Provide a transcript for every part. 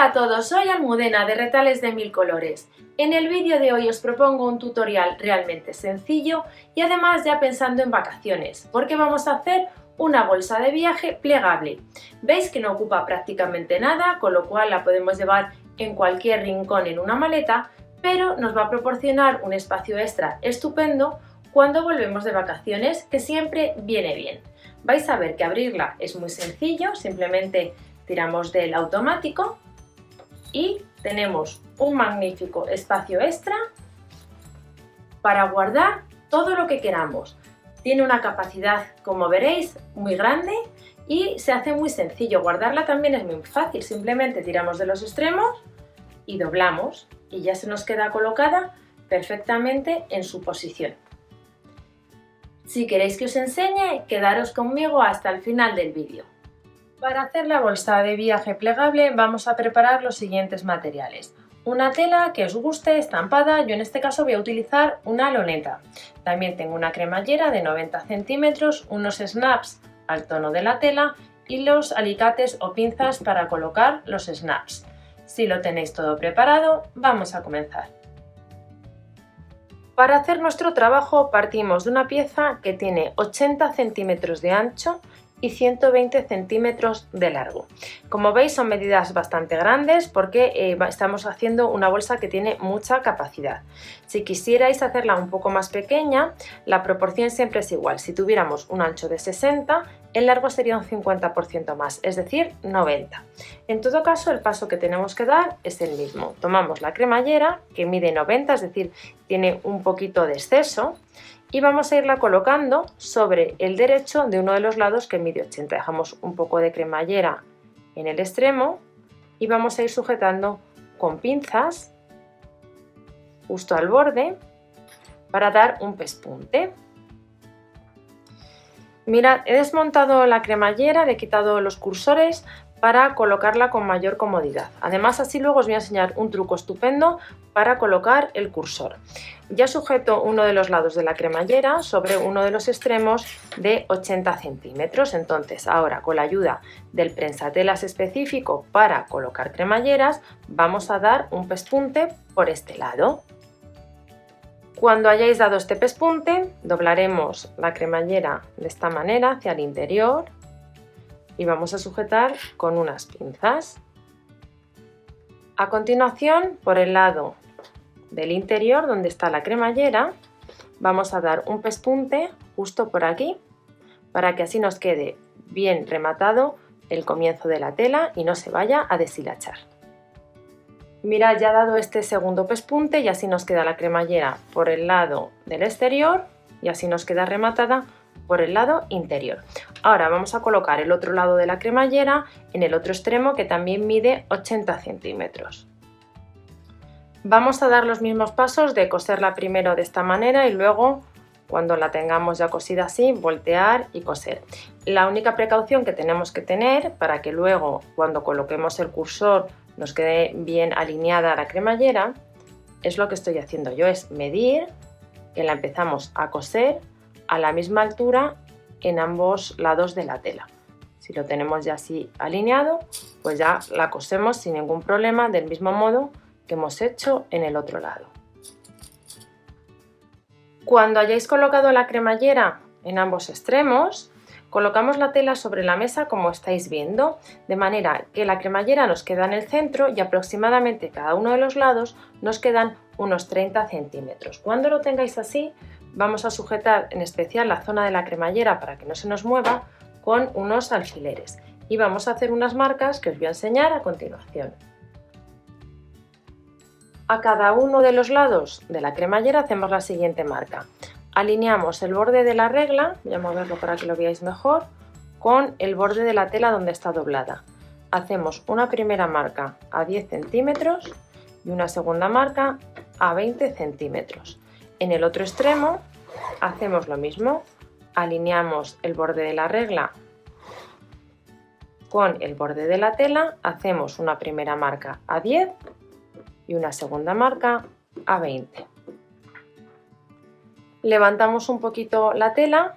Hola a todos, soy Almudena de Retales de Mil Colores. En el vídeo de hoy os propongo un tutorial realmente sencillo y además ya pensando en vacaciones, porque vamos a hacer una bolsa de viaje plegable. Veis que no ocupa prácticamente nada, con lo cual la podemos llevar en cualquier rincón en una maleta, pero nos va a proporcionar un espacio extra estupendo cuando volvemos de vacaciones, que siempre viene bien. Vais a ver que abrirla es muy sencillo, simplemente tiramos del automático y tenemos un magnífico espacio extra para guardar todo lo que queramos. Tiene una capacidad, como veréis, muy grande y se hace muy sencillo. Guardarla también es muy fácil, simplemente tiramos de los extremos y doblamos y ya se nos queda colocada perfectamente en su posición. Si queréis que os enseñe, quedaros conmigo hasta el final del vídeo. Para hacer la bolsa de viaje plegable vamos a preparar los siguientes materiales. Una tela que os guste, estampada, yo en este caso voy a utilizar una loneta. También tengo una cremallera de 90 centímetros, unos snaps al tono de la tela y los alicates o pinzas para colocar los snaps. Si lo tenéis todo preparado, vamos a comenzar. Para hacer nuestro trabajo partimos de una pieza que tiene 80 centímetros de ancho y 120 centímetros de largo. Como veis son medidas bastante grandes porque estamos haciendo una bolsa que tiene mucha capacidad. Si quisierais hacerla un poco más pequeña, la proporción siempre es igual. Si tuviéramos un ancho de 60, el largo sería un 50% más, es decir, 90. En todo caso, el paso que tenemos que dar es el mismo. Tomamos la cremallera, que mide 90, es decir, tiene un poquito de exceso, y vamos a irla colocando sobre el derecho de uno de los lados que mide 80. Dejamos un poco de cremallera en el extremo y vamos a ir sujetando con pinzas justo al borde para dar un pespunte. Mirad, he desmontado la cremallera, le he quitado los cursores para colocarla con mayor comodidad. Además, así luego os voy a enseñar un truco estupendo para colocar el cursor. Ya sujeto uno de los lados de la cremallera sobre uno de los extremos de 80 centímetros. Entonces, ahora con la ayuda del prensatelas específico para colocar cremalleras, vamos a dar un pespunte por este lado. Cuando hayáis dado este pespunte, doblaremos la cremallera de esta manera hacia el interior y vamos a sujetar con unas pinzas. A continuación, por el lado del interior, donde está la cremallera, vamos a dar un pespunte justo por aquí para que así nos quede bien rematado el comienzo de la tela y no se vaya a deshilachar. Mirad, ya dado este segundo pespunte y así nos queda la cremallera por el lado del exterior y así nos queda rematada por el lado interior. Ahora vamos a colocar el otro lado de la cremallera en el otro extremo, que también mide 80 centímetros. Vamos a dar los mismos pasos de coserla primero de esta manera y luego, cuando la tengamos ya cosida así, voltear y coser. La única precaución que tenemos que tener para que luego, cuando coloquemos el cursor, nos quede bien alineada la cremallera, es lo que estoy haciendo yo, es medir que la empezamos a coser a la misma altura en ambos lados de la tela. Si lo tenemos ya así alineado, pues ya la cosemos sin ningún problema, del mismo modo que hemos hecho en el otro lado. Cuando hayáis colocado la cremallera en ambos extremos, colocamos la tela sobre la mesa como estáis viendo, de manera que la cremallera nos queda en el centro y aproximadamente cada uno de los lados nos quedan unos 30 centímetros. Cuando lo tengáis así, vamos a sujetar en especial la zona de la cremallera para que no se nos mueva con unos alfileres y vamos a hacer unas marcas que os voy a enseñar a continuación. A cada uno de los lados de la cremallera hacemos la siguiente marca. Alineamos el borde de la regla, voy a moverlo para que lo veáis mejor, con el borde de la tela donde está doblada. Hacemos una primera marca a 10 centímetros y una segunda marca a 20 centímetros. En el otro extremo hacemos lo mismo, alineamos el borde de la regla con el borde de la tela, hacemos una primera marca a 10 y una segunda marca a 20. Levantamos un poquito la tela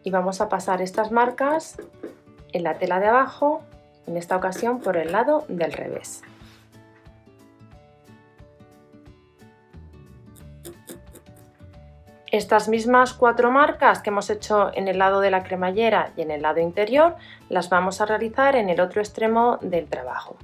y vamos a pasar estas marcas en la tela de abajo, en esta ocasión por el lado del revés. Estas mismas 4 marcas que hemos hecho en el lado de la cremallera y en el lado interior las vamos a realizar en el otro extremo del trabajo.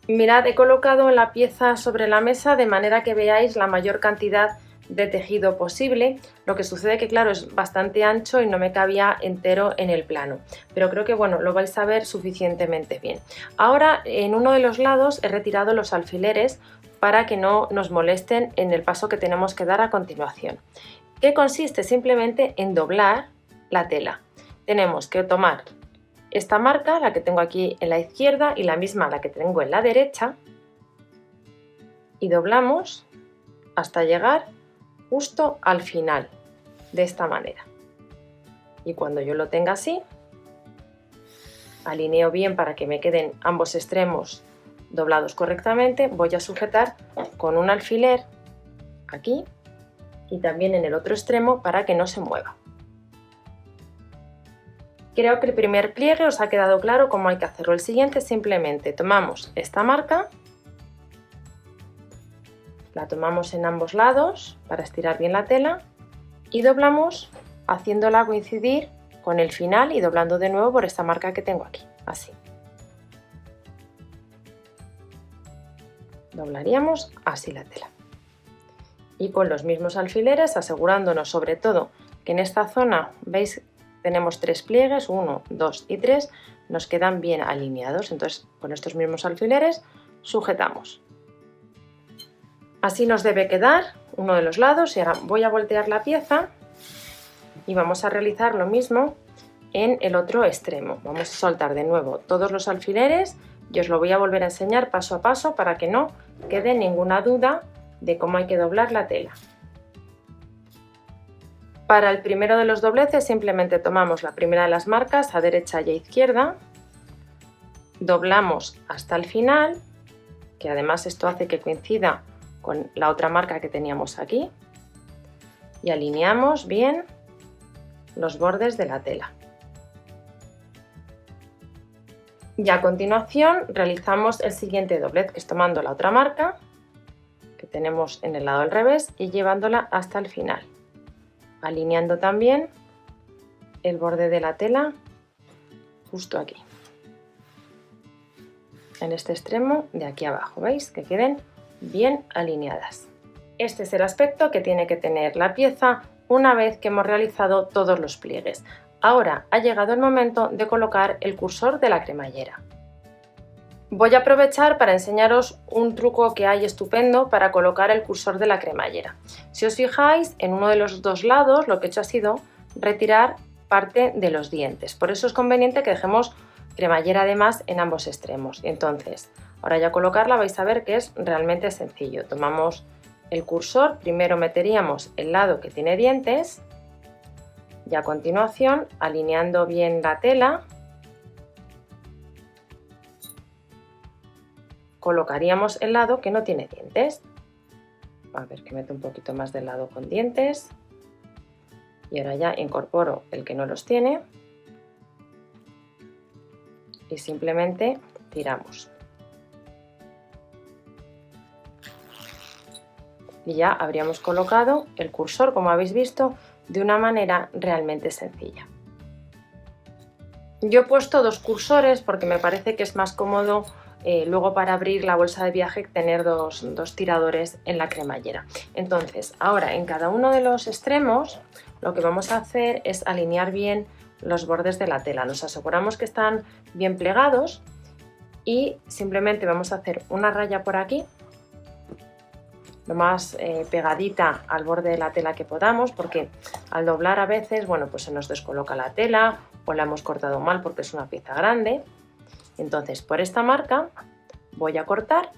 Mirad, he colocado la pieza sobre la mesa de manera que veáis la mayor cantidad de tejido posible. Lo que sucede que claro, es bastante ancho y no me cabía entero en el plano, pero creo que bueno, lo vais a ver suficientemente bien. Ahora en uno de los lados he retirado los alfileres para que no nos molesten en el paso que tenemos que dar a continuación, que consiste simplemente en doblar la tela. Tenemos que tomar esta marca, la que tengo aquí en la izquierda, y la misma la que tengo en la derecha, y doblamos hasta llegar justo al final, de esta manera. Y cuando yo lo tenga así, alineo bien para que me queden ambos extremos doblados correctamente, voy a sujetar con un alfiler aquí y también en el otro extremo para que no se mueva. Creo que el primer pliegue os ha quedado claro cómo hay que hacerlo. El siguiente simplemente tomamos esta marca, la tomamos en ambos lados para estirar bien la tela y doblamos haciéndola coincidir con el final y doblando de nuevo por esta marca que tengo aquí, así. Doblaríamos así la tela. Y con los mismos alfileres, asegurándonos sobre todo que en esta zona, veis, tenemos 3 pliegues, 1, 2 y 3, nos quedan bien alineados. Entonces con estos mismos alfileres sujetamos. Así nos debe quedar uno de los lados y ahora voy a voltear la pieza y vamos a realizar lo mismo en el otro extremo. Vamos a soltar de nuevo todos los alfileres y os lo voy a volver a enseñar paso a paso para que no quede ninguna duda de cómo hay que doblar la tela. Para el primero de los dobleces simplemente tomamos la primera de las marcas a derecha y a izquierda, doblamos hasta el final, que además esto hace que coincida con la otra marca que teníamos aquí, y alineamos bien los bordes de la tela. Y a continuación realizamos el siguiente doblez, que es tomando la otra marca que tenemos en el lado al revés y llevándola hasta el final, alineando también el borde de la tela justo aquí, en este extremo de aquí abajo, ¿veis? Que queden bien alineadas. Este es el aspecto que tiene que tener la pieza una vez que hemos realizado todos los pliegues. Ahora ha llegado el momento de colocar el cursor de la cremallera. Voy a aprovechar para enseñaros un truco que hay estupendo para colocar el cursor de la cremallera. Si os fijáis, en uno de los dos lados lo que he hecho ha sido retirar parte de los dientes. Por eso es conveniente que dejemos cremallera además en ambos extremos. Y entonces, ahora ya colocarla vais a ver que es realmente sencillo. Tomamos el cursor, primero meteríamos el lado que tiene dientes y a continuación, alineando bien la tela, colocaríamos el lado que no tiene dientes. A ver, que meto un poquito más del lado con dientes. Y ahora ya incorporo el que no los tiene. Y simplemente tiramos. Y ya habríamos colocado el cursor, como habéis visto, de una manera realmente sencilla. Yo he puesto 2 cursores porque me parece que es más cómodo luego para abrir la bolsa de viaje tener dos tiradores en la cremallera. Entonces, ahora en cada uno de los extremos lo que vamos a hacer es alinear bien los bordes de la tela. Nos aseguramos que están bien plegados y simplemente vamos a hacer una raya por aquí, lo más pegadita al borde de la tela que podamos, porque al doblar a veces, bueno, pues se nos descoloca la tela o la hemos cortado mal porque es una pieza grande. Entonces, por esta marca voy a cortar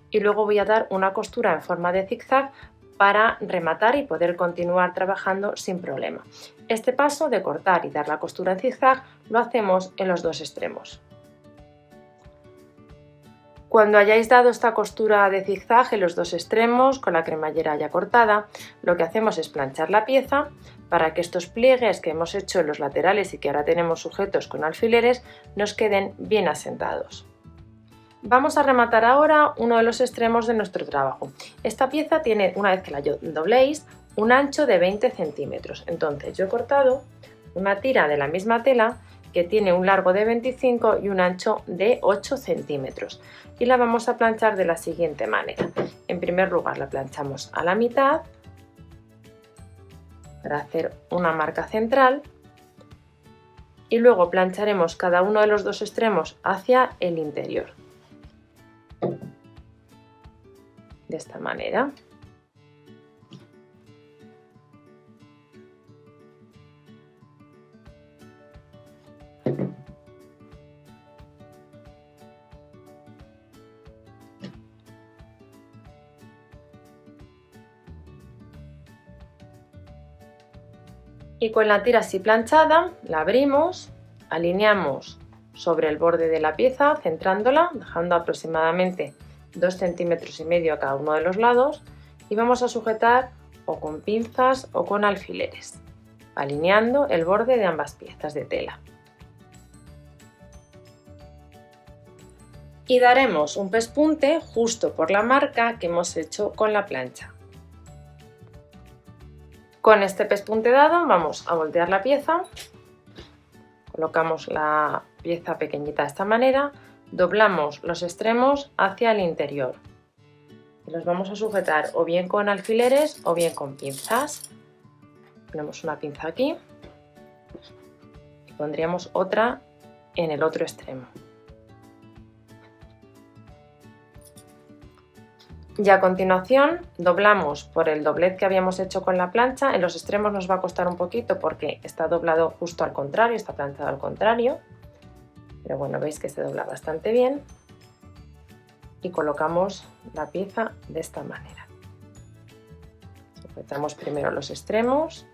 y luego voy a dar una costura en forma de zigzag para rematar y poder continuar trabajando sin problema. Este paso de cortar y dar la costura en zigzag lo hacemos en los 2 extremos. Cuando hayáis dado esta costura de zigzag en los 2 extremos con la cremallera ya cortada, lo que hacemos es planchar la pieza para que estos pliegues que hemos hecho en los laterales y que ahora tenemos sujetos con alfileres nos queden bien asentados. Vamos a rematar ahora uno de los extremos de nuestro trabajo. Esta pieza tiene, una vez que la dobléis, un ancho de 20 centímetros. Entonces yo he cortado una tira de la misma tela que tiene un largo de 25 y un ancho de 8 centímetros y la vamos a planchar de la siguiente manera. En primer lugar la planchamos a la mitad para hacer una marca central y luego plancharemos cada uno de los dos extremos hacia el interior, de esta manera. Y con la tira así planchada la abrimos, alineamos sobre el borde de la pieza centrándola, dejando aproximadamente 2,5 centímetros a cada uno de los lados y vamos a sujetar o con pinzas o con alfileres, alineando el borde de ambas piezas de tela. Y daremos un pespunte justo por la marca que hemos hecho con la plancha. Con este pespunte dado vamos a voltear la pieza, colocamos la pieza pequeñita de esta manera, doblamos los extremos hacia el interior y los vamos a sujetar o bien con alfileres o bien con pinzas. Ponemos una pinza aquí y pondríamos otra en el otro extremo. Y a continuación doblamos por el doblez que habíamos hecho con la plancha. En los extremos nos va a costar un poquito porque está doblado justo al contrario, está planchado al contrario, pero bueno, veis que se dobla bastante bien y colocamos la pieza de esta manera. Sujetamos primero los extremos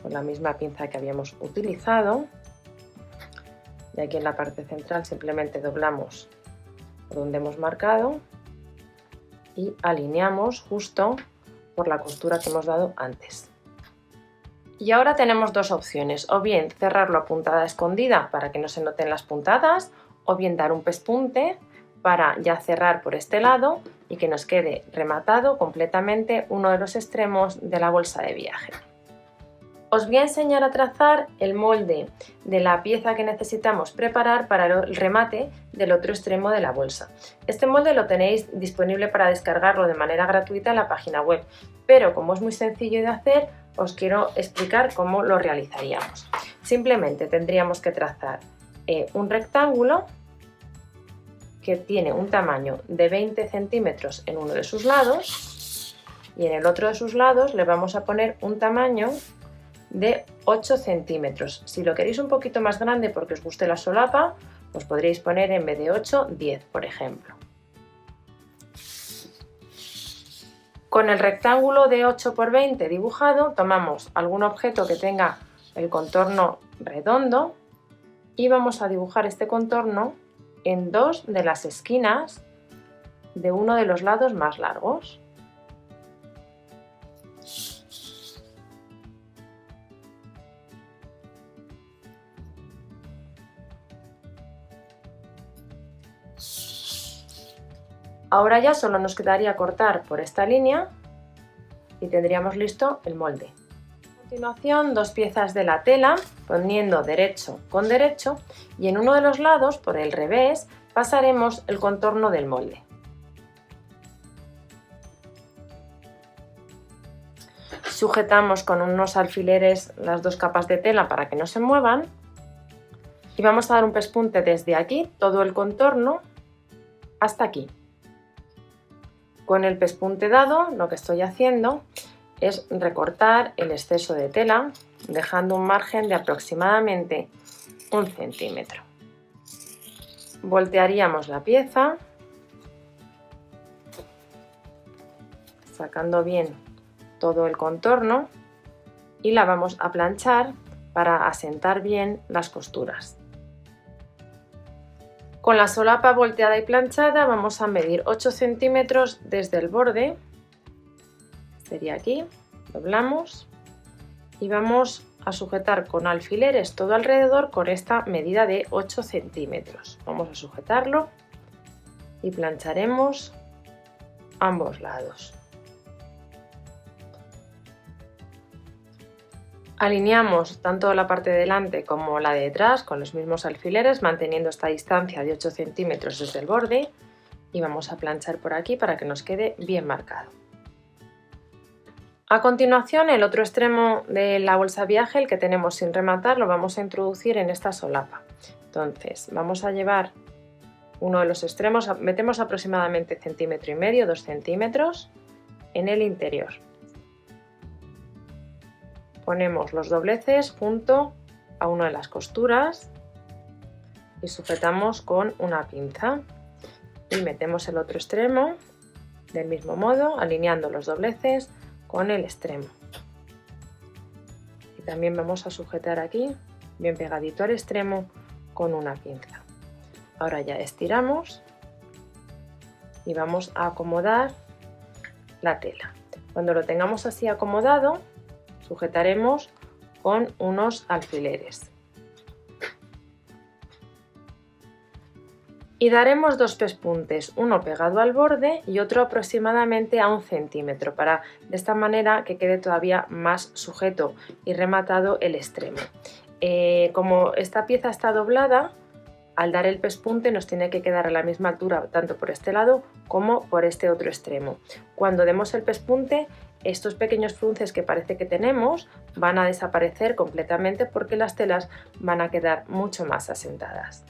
con la misma pinza que habíamos utilizado y aquí en la parte central simplemente doblamos donde hemos marcado y alineamos justo por la costura que hemos dado antes. Y ahora tenemos dos opciones, o bien cerrarlo a puntada escondida para que no se noten las puntadas, o bien dar un pespunte para ya cerrar por este lado y que nos quede rematado completamente uno de los extremos de la bolsa de viaje. Os voy a enseñar a trazar el molde de la pieza que necesitamos preparar para el remate del otro extremo de la bolsa. Este molde lo tenéis disponible para descargarlo de manera gratuita en la página web, pero como es muy sencillo de hacer, os quiero explicar cómo lo realizaríamos. Simplemente tendríamos que trazar un rectángulo que tiene un tamaño de 20 centímetros en uno de sus lados y en el otro de sus lados le vamos a poner un tamaño de 8 centímetros. Si lo queréis un poquito más grande porque os guste la solapa, pues podríais poner en vez de 8, 10, por ejemplo. Con el rectángulo de 8 por 20 dibujado, tomamos algún objeto que tenga el contorno redondo y vamos a dibujar este contorno en dos de las esquinas de uno de los lados más largos. Ahora ya solo nos quedaría cortar por esta línea y tendríamos listo el molde. A continuación, dos piezas de la tela poniendo derecho con derecho y en uno de los lados, por el revés, pasaremos el contorno del molde. Sujetamos con unos alfileres las dos capas de tela para que no se muevan y vamos a dar un pespunte desde aquí, todo el contorno, hasta aquí. Con el pespunte dado, lo que estoy haciendo es recortar el exceso de tela, dejando un margen de aproximadamente 1 centímetro. Voltearíamos la pieza, sacando bien todo el contorno y la vamos a planchar para asentar bien las costuras. Con la solapa volteada y planchada vamos a medir 8 centímetros desde el borde, sería aquí, doblamos y vamos a sujetar con alfileres todo alrededor con esta medida de 8 centímetros. Vamos a sujetarlo y plancharemos ambos lados. Alineamos tanto la parte de delante como la de detrás con los mismos alfileres, manteniendo esta distancia de 8 centímetros desde el borde, y vamos a planchar por aquí para que nos quede bien marcado. A continuación, el otro extremo de la bolsa viaje, el que tenemos sin rematar, lo vamos a introducir en esta solapa. Entonces vamos a llevar uno de los extremos, metemos aproximadamente 1,5 cm, 2 centímetros en el interior. Ponemos los dobleces junto a una de las costuras y sujetamos con una pinza, y metemos el otro extremo del mismo modo, alineando los dobleces con el extremo, y también vamos a sujetar aquí bien pegadito al extremo con una pinza. Ahora ya estiramos y vamos a acomodar la tela. Cuando lo tengamos así acomodado, sujetaremos con unos alfileres y daremos dos pespuntes, uno pegado al borde y otro aproximadamente a 1 centímetro, para de esta manera que quede todavía más sujeto y rematado el extremo. Como esta pieza está doblada, al dar el pespunte nos tiene que quedar a la misma altura tanto por este lado como por este otro extremo. Cuando demos el pespunte, estos pequeños frunces que parece que tenemos van a desaparecer completamente, porque las telas van a quedar mucho más asentadas.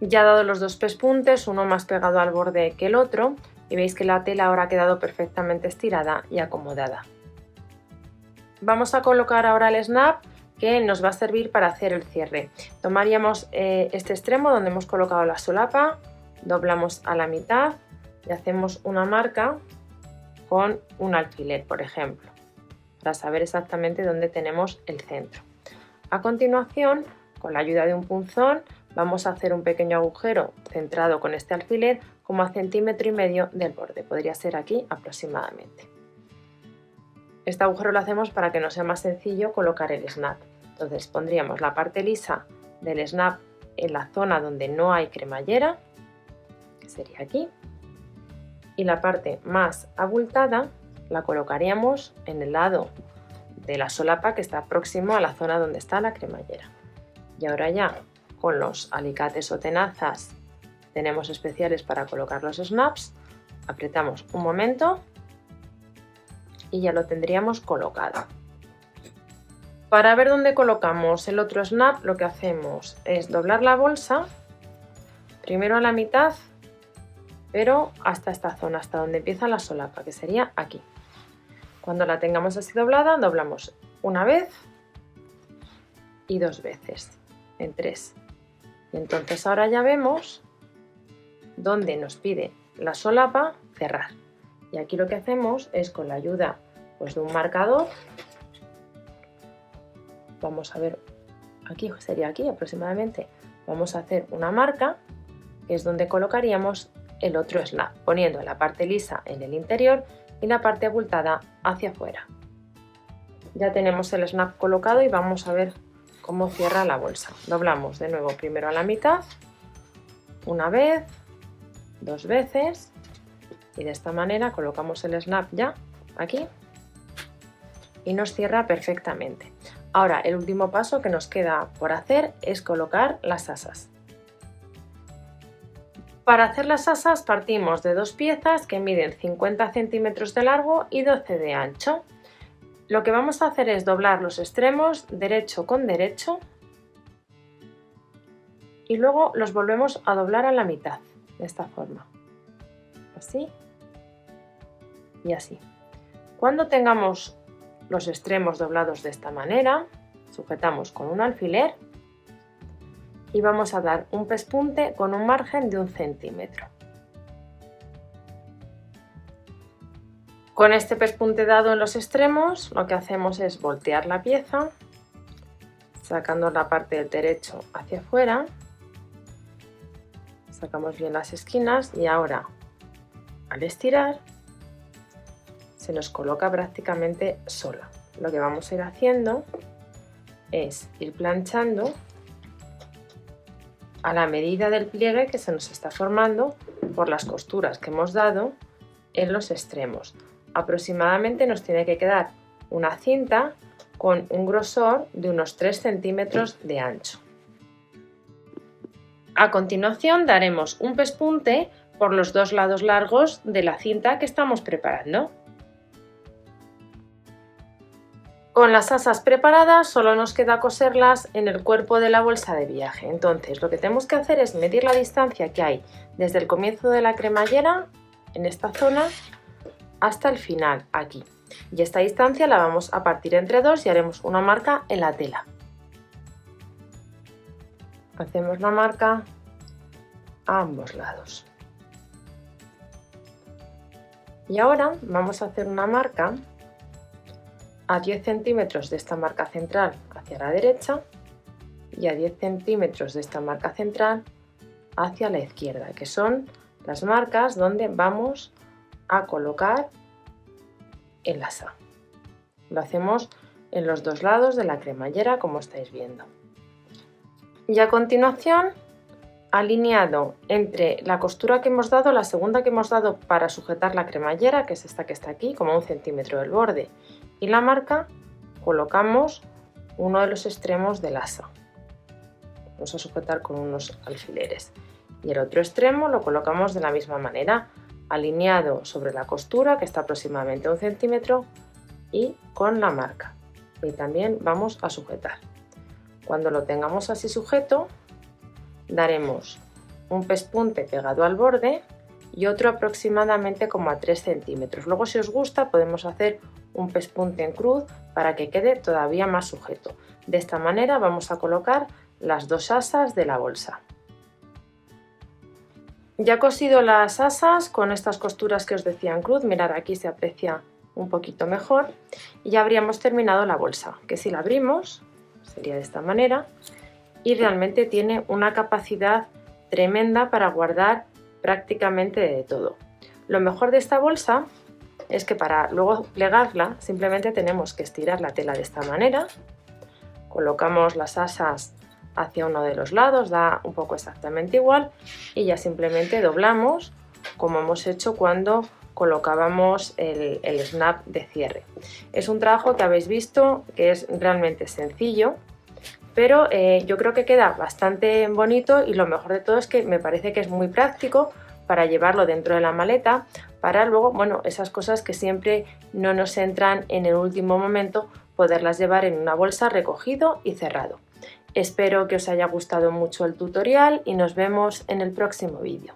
Ya dado los dos pespuntes, uno más pegado al borde que el otro, y veis que la tela ahora ha quedado perfectamente estirada y acomodada. Vamos a colocar ahora el snap, que nos va a servir para hacer el cierre. Tomaríamos este extremo donde hemos colocado la solapa, doblamos a la mitad y hacemos una marca con un alfiler, por ejemplo, para saber exactamente dónde tenemos el centro. A continuación, con la ayuda de un punzón, vamos a hacer un pequeño agujero centrado con este alfiler como a 1,5 centímetros del borde, podría ser aquí aproximadamente. Este agujero lo hacemos para que nos sea más sencillo colocar el snap. Entonces pondríamos la parte lisa del snap en la zona donde no hay cremallera, que sería aquí, y la parte más abultada la colocaríamos en el lado de la solapa que está próximo a la zona donde está la cremallera. Y ahora ya con los alicates o tenazas tenemos especiales para colocar los snaps, apretamos un momento y ya lo tendríamos colocado. Para ver dónde colocamos el otro snap, lo que hacemos es doblar la bolsa, primero a la mitad, pero hasta esta zona, hasta donde empieza la solapa, que sería aquí. Cuando la tengamos así doblada, doblamos una vez y dos veces, en 3. Y entonces ahora ya vemos dónde nos pide la solapa cerrar. Y aquí lo que hacemos es, con la ayuda de un marcador, vamos a ver, aquí sería aquí aproximadamente, vamos a hacer una marca, que es donde colocaríamos el otro snap, poniendo la parte lisa en el interior y la parte abultada hacia afuera. Ya tenemos el snap colocado y vamos a ver cómo cierra la bolsa. Doblamos de nuevo primero a la mitad, una vez, dos veces, y de esta manera colocamos el snap ya aquí y nos cierra perfectamente. Ahora el último paso que nos queda por hacer es colocar las asas. Para hacer las asas partimos de dos piezas que miden 50 centímetros de largo y 12 de ancho. Lo que vamos a hacer es doblar los extremos derecho con derecho y luego los volvemos a doblar a la mitad, de esta forma, así y así. Cuando tengamos los extremos doblados de esta manera, sujetamos con un alfiler y vamos a dar un pespunte con un margen de 1 centímetro. Con este pespunte dado en los extremos, lo que hacemos es voltear la pieza, sacando la parte del derecho hacia afuera, sacamos bien las esquinas y ahora, al estirar, se nos coloca prácticamente sola. Lo que vamos a ir haciendo es ir planchando a la medida del pliegue que se nos está formando por las costuras que hemos dado en los extremos. Aproximadamente nos tiene que quedar una cinta con un grosor de unos 3 centímetros de ancho. A continuación daremos un pespunte por los dos lados largos de la cinta que estamos preparando. Con las asas preparadas solo nos queda coserlas en el cuerpo de la bolsa de viaje. Entonces lo que tenemos que hacer es medir la distancia que hay desde el comienzo de la cremallera, en esta zona, hasta el final, aquí. Y esta distancia la vamos a partir entre dos y haremos una marca en la tela. Hacemos la marca a ambos lados. Y ahora vamos a hacer una marca a 10 centímetros de esta marca central hacia la derecha y a 10 centímetros de esta marca central hacia la izquierda, que son las marcas donde vamos a colocar el asa. Lo hacemos en los dos lados de la cremallera, como estáis viendo. Y a continuación, alineado entre la costura que hemos dado, la segunda que hemos dado para sujetar la cremallera, que es esta que está aquí, como 1 centímetro del borde, y la marca, colocamos uno de los extremos del asa. Vamos a sujetar con unos alfileres. Y el otro extremo lo colocamos de la misma manera, alineado sobre la costura, que está aproximadamente 1 centímetro, y con la marca. Y también vamos a sujetar. Cuando lo tengamos así sujeto, daremos un pespunte pegado al borde y otro aproximadamente como a 3 centímetros. Luego, si os gusta, podemos hacer un pespunte en cruz para que quede todavía más sujeto. De esta manera vamos a colocar las dos asas de la bolsa. Ya he cosido las asas con estas costuras que os decía en cruz, mirad, aquí se aprecia un poquito mejor, y ya habríamos terminado la bolsa, que si la abrimos sería de esta manera y realmente tiene una capacidad tremenda para guardar prácticamente de todo. Lo mejor de esta bolsa es que para luego plegarla simplemente tenemos que estirar la tela de esta manera, colocamos las asas hacia uno de los lados, da un poco exactamente igual, y ya simplemente doblamos como hemos hecho cuando colocábamos el snap de cierre. Es un trabajo que habéis visto que es realmente sencillo, pero yo creo que queda bastante bonito, y lo mejor de todo es que me parece que es muy práctico para llevarlo dentro de la maleta, para luego, bueno, esas cosas que siempre no nos entran en el último momento, poderlas llevar en una bolsa recogido y cerrado. Espero que os haya gustado mucho el tutorial y nos vemos en el próximo vídeo.